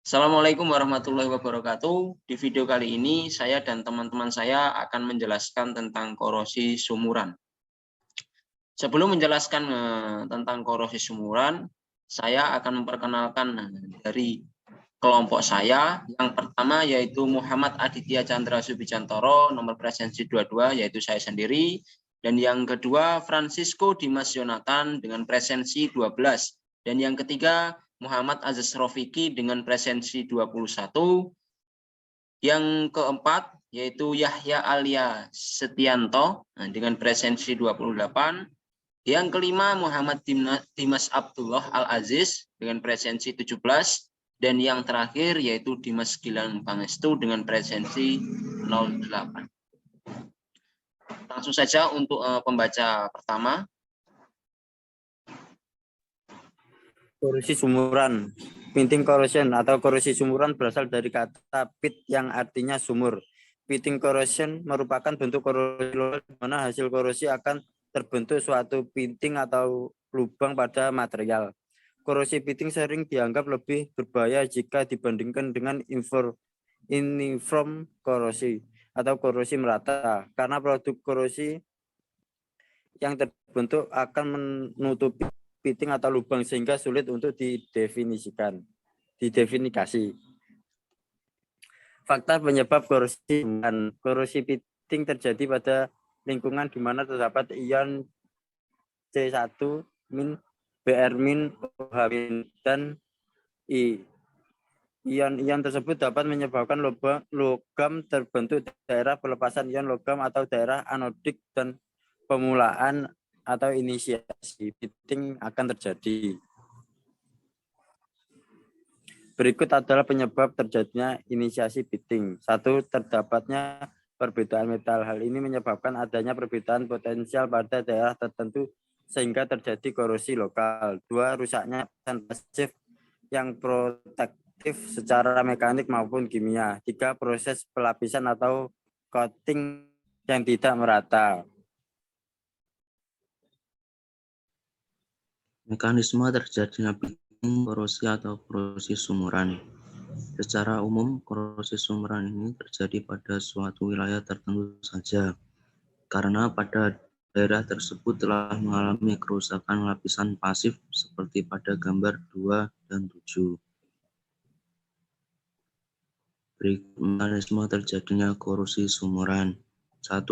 Assalamualaikum warahmatullahi wabarakatuh. Di video kali ini saya dan teman-teman saya akan menjelaskan tentang korosi sumuran. Sebelum menjelaskan tentang korosi sumuran, saya akan memperkenalkan dari kelompok saya. Yang pertama yaitu Muhammad Aditya Chandra Subijantoro, nomor presensi 22, yaitu saya sendiri. Dan yang kedua Francisco Dimas Yonatan dengan presensi 12. Dan yang ketiga Muhammad Aziz Rofiki dengan presensi 21. Yang keempat yaitu Yahya Alia Setianto dengan presensi 28. Yang kelima Muhammad Dimas Abdullah Al-Aziz dengan presensi 17. Dan yang terakhir yaitu Dimas Gilang Pangestu dengan presensi 08. Langsung saja untuk pembaca pertama. Korosi sumuran. Pitting corrosion atau korosi sumuran berasal dari kata pit yang artinya sumur. Pitting corrosion merupakan bentuk korosi di mana hasil korosi akan terbentuk suatu pitting atau lubang pada material. Korosi pitting sering dianggap lebih berbahaya jika dibandingkan dengan uniform korosi atau korosi merata, karena produk korosi yang terbentuk akan menutupi pitting atau lubang sehingga sulit untuk didefinisikan. Fakta penyebab korosi. Korosi pitting terjadi pada lingkungan di mana terdapat ion C1 min, Br min, OH min, dan I. Ion-ion tersebut dapat menyebabkan logam terbentuk daerah pelepasan ion logam atau daerah anodik, dan pemulaan atau inisiasi pitting akan terjadi. Berikut adalah penyebab terjadinya inisiasi pitting. 1. Terdapatnya perbedaan metal. Hal ini menyebabkan adanya perbedaan potensial pada daerah tertentu sehingga terjadi korosi lokal. 2. Rusaknya lapisan pasif yang protektif secara mekanik maupun kimia. 3. Proses pelapisan atau coating yang tidak merata. Mekanisme terjadinya pitting korosi atau korosi sumuran. Secara umum, korosi sumuran ini terjadi pada suatu wilayah tertentu saja, karena pada daerah tersebut telah mengalami kerusakan lapisan pasif seperti pada gambar 2 dan 7. Berikut mekanisme terjadinya korosi sumuran. 1.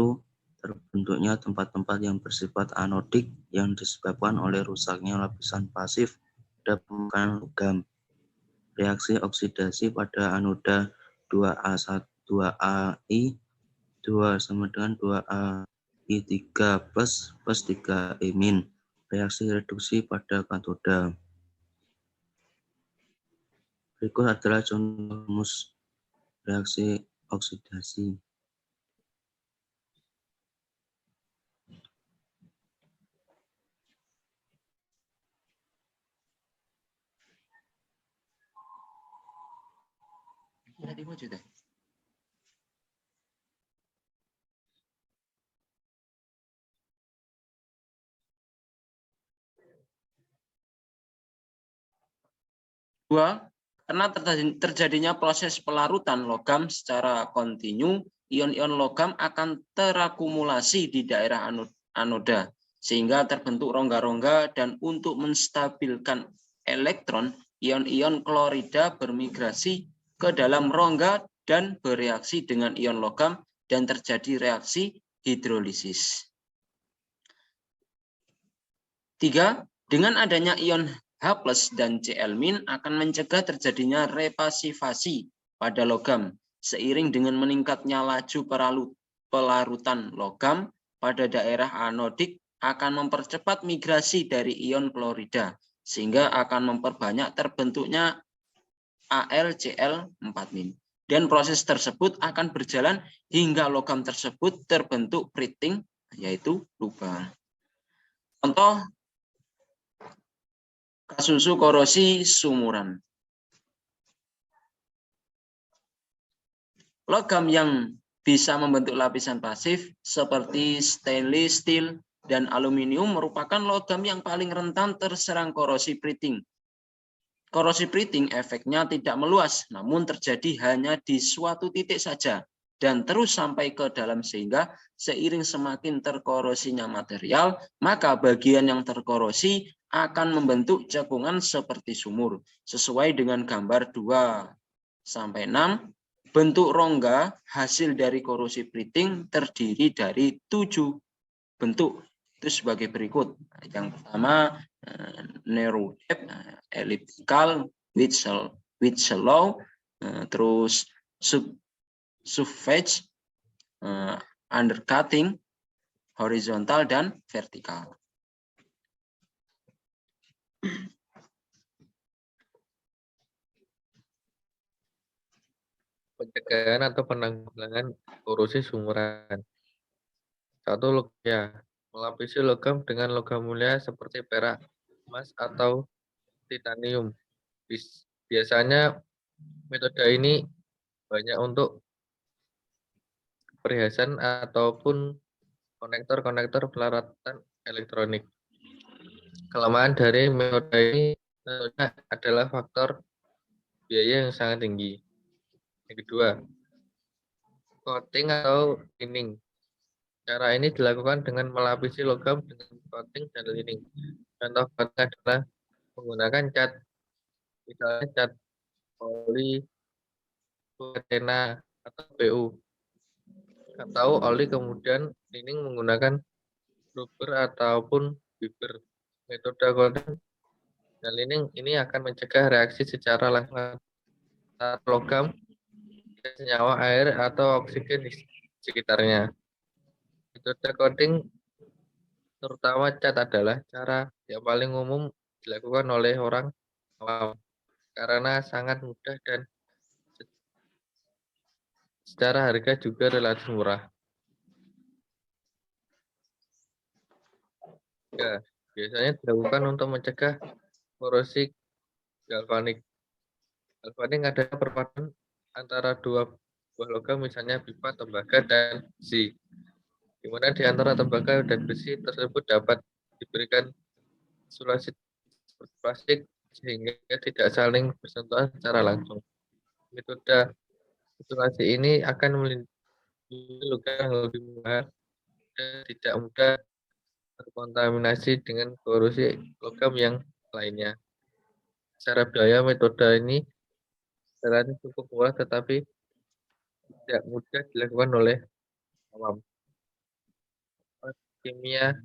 Terbentuknya tempat-tempat yang bersifat anodik yang disebabkan oleh rusaknya lapisan pasif pada permukaan logam. Reaksi oksidasi pada anoda 2A2AI 2 sama dengan 2AI3 plus 3E-. Reaksi reduksi pada katoda. Berikut adalah contoh rumus reaksi oksidasi. Dua, karena terjadinya proses pelarutan logam secara kontinu, ion-ion logam akan terakumulasi di daerah anoda, sehingga terbentuk rongga-rongga, dan untuk menstabilkan elektron, ion-ion klorida bermigrasi ke dalam rongga dan bereaksi dengan ion logam dan terjadi reaksi hidrolisis. 3. Dengan adanya ion H+ dan Cl- akan mencegah terjadinya repasivasi pada logam. Seiring dengan meningkatnya laju pelarutan logam pada daerah anodik akan mempercepat migrasi dari ion klorida, sehingga akan memperbanyak terbentuknya AlCl4-. Dan proses tersebut akan berjalan hingga logam tersebut terbentuk pitting, yaitu lubang. Contoh kasus korosi sumuran. Logam yang bisa membentuk lapisan pasif seperti stainless steel dan aluminium merupakan logam yang paling rentan terserang korosi pitting. Korosi printing efeknya tidak meluas, namun terjadi hanya di suatu titik saja dan terus sampai ke dalam, sehingga seiring semakin terkorosinya material, maka bagian yang terkorosi akan membentuk cekungan seperti sumur. Sesuai dengan gambar 2-6, bentuk rongga hasil dari korosi printing terdiri dari 7 bentuk. Itu sebagai berikut. Yang pertama, narrow depth, elliptical, with shallow, terus subvege, undercutting, horizontal, dan vertikal. Pencegahan atau penanggulangan korosi sumuran. 1. Melapisi logam dengan logam mulia seperti perak, emas, atau titanium. Biasanya metode ini banyak untuk perhiasan ataupun konektor-konektor peralatan elektronik. Kelemahan dari metode ini tentunya adalah faktor biaya yang sangat tinggi. Yang kedua, coating atau cleaning. Cara ini dilakukan dengan melapisi logam dengan coating dan cleaning. Contoh coating adalah menggunakan cat, misalnya cat oli, patena, atau PU. Atau oli kemudian cleaning menggunakan rubber ataupun fiber. Metode coating dan cleaning ini akan mencegah reaksi secara langsung antara logam, senyawa air, atau oksigen di sekitarnya. Metode coating terutama cat adalah cara yang paling umum dilakukan oleh orang awam karena sangat mudah dan secara harga juga relatif murah. Ya, biasanya dilakukan untuk mencegah korosi galvanik. Galvanik adalah perpaduan antara dua buah logam, misalnya pipa, tembaga, dan besi. Di mana di antara tembaga dan besi tersebut dapat diberikan isolasi seperti plastik sehingga tidak saling bersentuhan secara langsung. Metode isolasi ini akan melindungi logam yang lebih mahal dan tidak mudah terkontaminasi dengan korosi logam yang lainnya. Secara biaya metode ini relatif cukup murah tetapi tidak mudah dilakukan oleh awam. Kimia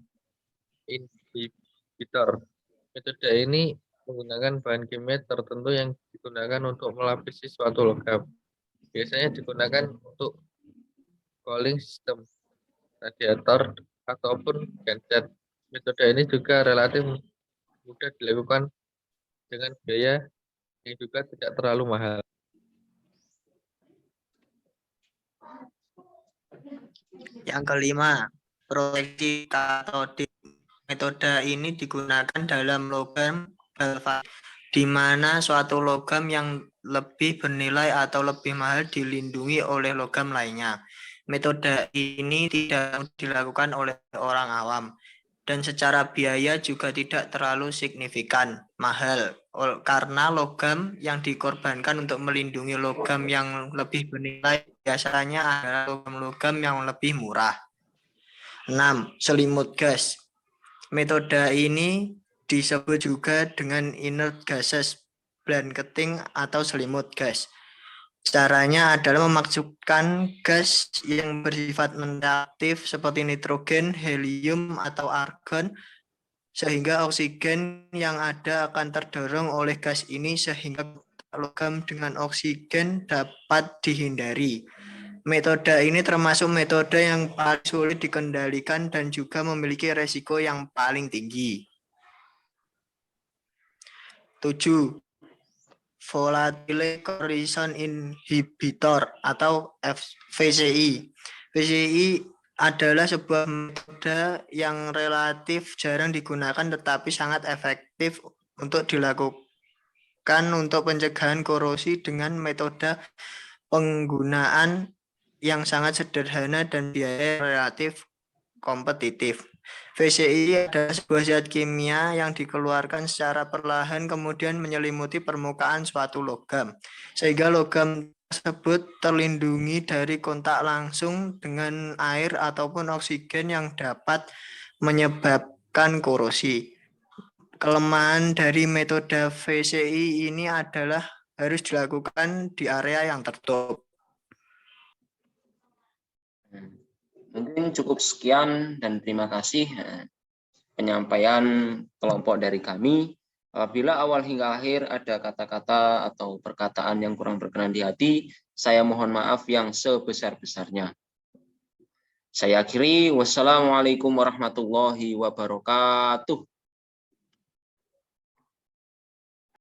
inhibitor. Metode ini menggunakan bahan kimia tertentu yang digunakan untuk melapisi suatu logam. Biasanya digunakan untuk cooling system, radiator, ataupun genset. Metode ini juga relatif mudah dilakukan dengan biaya yang juga tidak terlalu mahal. Yang kelima, proteksi katodik. Metode ini digunakan dalam logam galvanik, di mana suatu logam yang lebih bernilai atau lebih mahal dilindungi oleh logam lainnya. Metode ini tidak dilakukan oleh orang awam dan secara biaya juga tidak terlalu signifikan mahal karena logam yang dikorbankan untuk melindungi logam yang lebih bernilai biasanya adalah logam-logam yang lebih murah. 6. Selimut gas. Metode ini disebut juga dengan inert gases blanketing atau selimut gas. Caranya adalah memasukkan gas yang bersifat non-reaktif seperti nitrogen, helium, atau argon, sehingga oksigen yang ada akan terdorong oleh gas ini sehingga logam dengan oksigen dapat dihindari. Metode ini termasuk metode yang paling sulit dikendalikan dan juga memiliki resiko yang paling tinggi. 7. Volatile corrosion inhibitor atau VCI. VCI adalah sebuah metode yang relatif jarang digunakan tetapi sangat efektif untuk dilakukan untuk pencegahan korosi dengan metode penggunaan yang sangat sederhana dan biaya relatif kompetitif. VCI adalah sebuah zat kimia yang dikeluarkan secara perlahan kemudian menyelimuti permukaan suatu logam, sehingga logam tersebut terlindungi dari kontak langsung dengan air ataupun oksigen yang dapat menyebabkan korosi. Kelemahan dari metode VCI ini adalah harus dilakukan di area yang tertutup. Mungkin cukup sekian dan terima kasih penyampaian kelompok dari kami. Apabila awal hingga akhir ada kata-kata atau perkataan yang kurang berkenan di hati, saya mohon maaf yang sebesar-besarnya. Saya akhiri, wassalamualaikum warahmatullahi wabarakatuh.